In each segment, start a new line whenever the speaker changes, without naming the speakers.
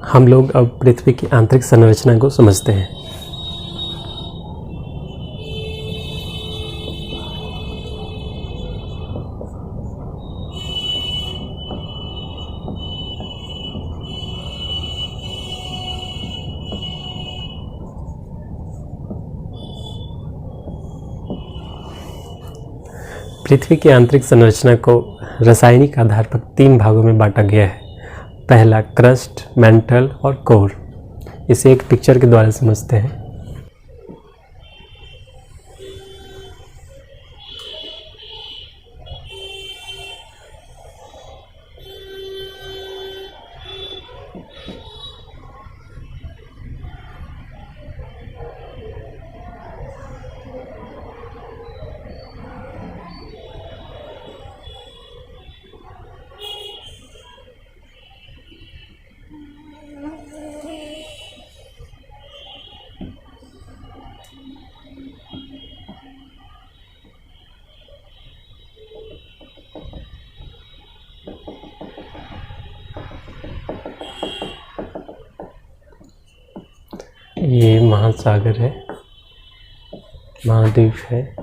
हम लोग अब पृथ्वी की आंतरिक संरचना को समझते हैं। पृथ्वी की आंतरिक संरचना को रासायनिक आधार पर 3 भागों में बांटा गया है। पहला क्रस्ट, मेंटल और कोर। इसे एक पिक्चर के द्वारा समझते हैं। ये महासागर है, महाद्वीप है।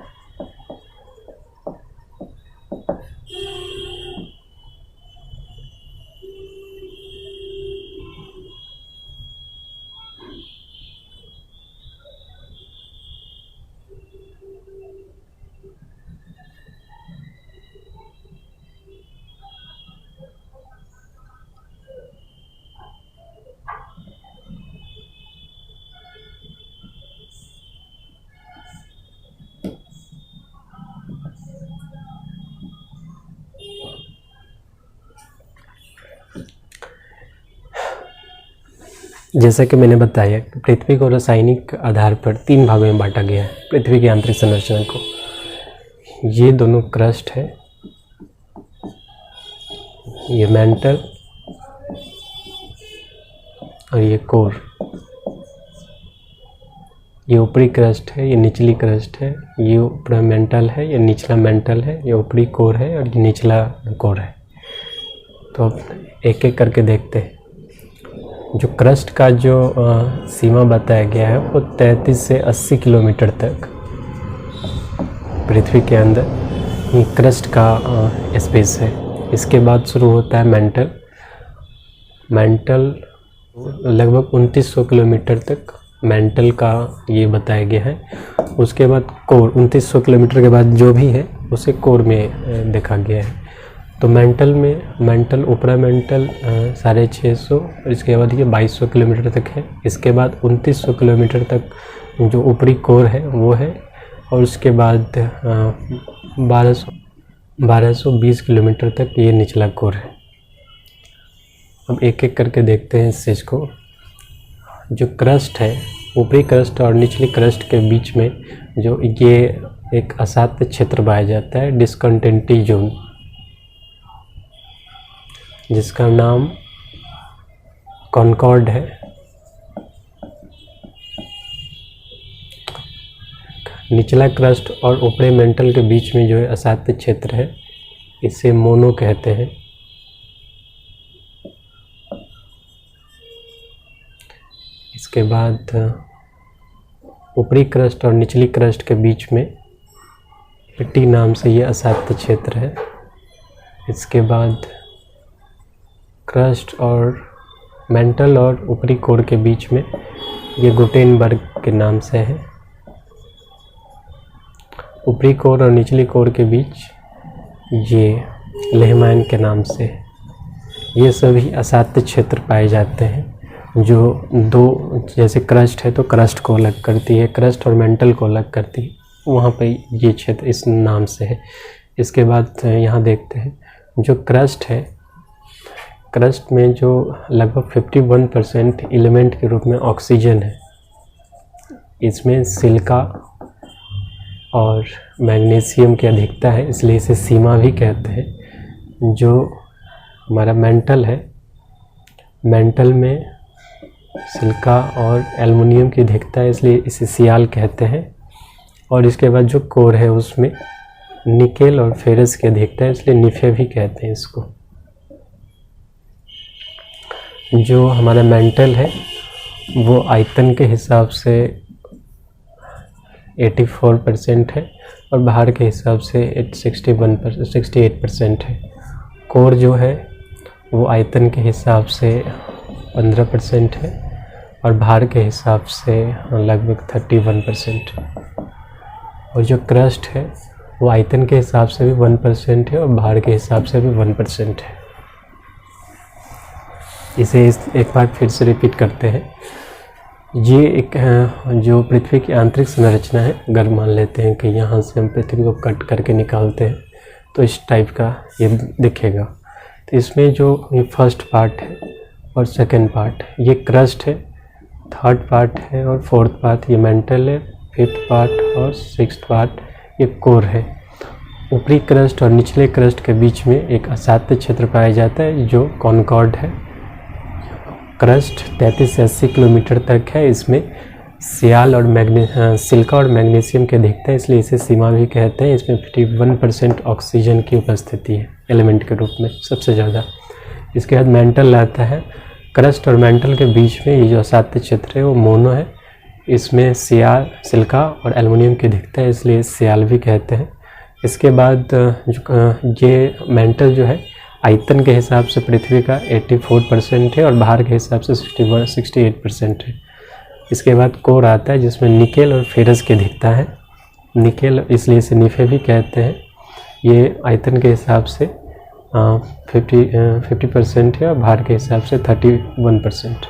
जैसा कि मैंने बताया, पृथ्वी को रासायनिक आधार पर 3 भागों में बांटा गया है। पृथ्वी की आंतरिक संरचना को, ये दोनों क्रस्ट है, ये मेंटल और ये कोर। ये ऊपरी क्रस्ट है, ये निचली क्रस्ट है। ये ऊपरी मेंटल है, ये निचला मेंटल है। ये ऊपरी कोर है और ये निचला कोर है। तो अब एक एक करके देखते हैं। जो क्रस्ट का जो सीमा बताया गया है वो 33 से 80 किलोमीटर तक पृथ्वी के अंदर ये क्रस्ट का स्पेस है। इसके बाद शुरू होता है मेंटल। मेंटल लगभग 2900 किलोमीटर तक मेंटल का ये बताया गया है। उसके बाद कोर, 2900 किलोमीटर के बाद जो भी है उसे कोर में देखा गया है। तो मेंटल ऊपरा मेंटल 650, इसके बाद ये 2200 किलोमीटर तक है। इसके बाद 2900 किलोमीटर तक जो ऊपरी कोर है वो है, और उसके बाद 1220 किलोमीटर तक ये निचला कोर है। अब एक एक करके देखते हैं इस चीज़ को। जो क्रस्ट है, ऊपरी क्रस्ट और निचली क्रस्ट के बीच में जो ये एक असाध्य क्षेत्र पाया जाता है, डिस्कंटिन्यूटी जोन, जिसका नाम कॉनकॉर्ड है। निचला क्रस्ट और ऊपरी मेंटल के बीच में जो है असाध्य क्षेत्र है, इसे मोनो कहते हैं। इसके बाद ऊपरी क्रस्ट और निचली क्रस्ट के बीच में टी नाम से ये असाध्य क्षेत्र है। इसके बाद क्रस्ट और मेंटल और ऊपरी कोर के बीच में ये गुटेनबर्ग के नाम से है। ऊपरी कोर और निचली कोर के बीच ये लेहमैन के नाम से है। ये सभी असाध्य क्षेत्र पाए जाते हैं। जो दो, जैसे क्रस्ट है तो क्रस्ट को अलग करती है, क्रस्ट और मेंटल को अलग करती है, वहाँ पे ये क्षेत्र इस नाम से है। इसके बाद यहाँ देखते हैं जो क्रस्ट है, क्रस्ट में जो लगभग 51% एलिमेंट के रूप में ऑक्सीजन है। इसमें सिलिका और मैग्नीशियम की अधिकता है, इसलिए इसे सीमा भी कहते हैं। जो हमारा मेंटल है, मेंटल में सिलिका और एल्युमिनियम की अधिकता है, इसलिए इसे सियाल कहते हैं। और इसके बाद जो कोर है उसमें निकेल और फेरस की अधिकता है, इसलिए निफे भी कहते हैं इसको। जो हमारा मेंटल है वो आयतन के हिसाब से 84% है और बाहर के हिसाब से 68% है। कोर जो है वो आयतन के हिसाब से 15% है और बाहर के हिसाब से लगभग 31% है। और जो क्रस्ट है वो आयतन के हिसाब से भी 1% है और बाहर के हिसाब से भी 1% है। इसे एक बार फिर से रिपीट करते हैं। ये एक जो पृथ्वी की आंतरिक संरचना है, अगर मान लेते हैं कि यहाँ से हम पृथ्वी को कट करके निकालते हैं तो इस टाइप का ये दिखेगा। तो इसमें जो ये फर्स्ट पार्ट है और सेकंड पार्ट ये क्रस्ट है, थर्ड पार्ट है और फोर्थ पार्ट ये मेंटल है, फिफ्थ पार्ट और सिक्स्थ पार्ट ये कोर है। ऊपरी क्रस्ट और निचले क्रस्ट के बीच में एक असाध्य क्षेत्र पाया जाता है जो कॉनकॉर्ड है। क्रस्ट 33 से 80 किलोमीटर तक है। इसमें सियाल और सिलिका और मैग्नीशियम के दिखते हैं, इसलिए इसे सीमा भी कहते हैं। इसमें 51% ऑक्सीजन की उपस्थिति है एलिमेंट के रूप में सबसे ज़्यादा। इसके बाद मेंटल आता है। क्रस्ट और मेंटल के बीच में ये जो असाध्य क्षेत्र है वो मोनो है। इसमें सियाल, सिलिका और एल्युमिनियम के दिखते हैं, इसलिए सियाल भी कहते हैं। इसके बाद ये मेंटल जो है आयतन के हिसाब से पृथ्वी का 84% है और बाहर के हिसाब से 68% है। इसके बाद कोर आता है जिसमें निकेल और फेरस के दिखता है। निकेल इसलिए इसे निफे भी कहते हैं। ये आयतन के हिसाब से 50% है और बाहर के हिसाब से 31%।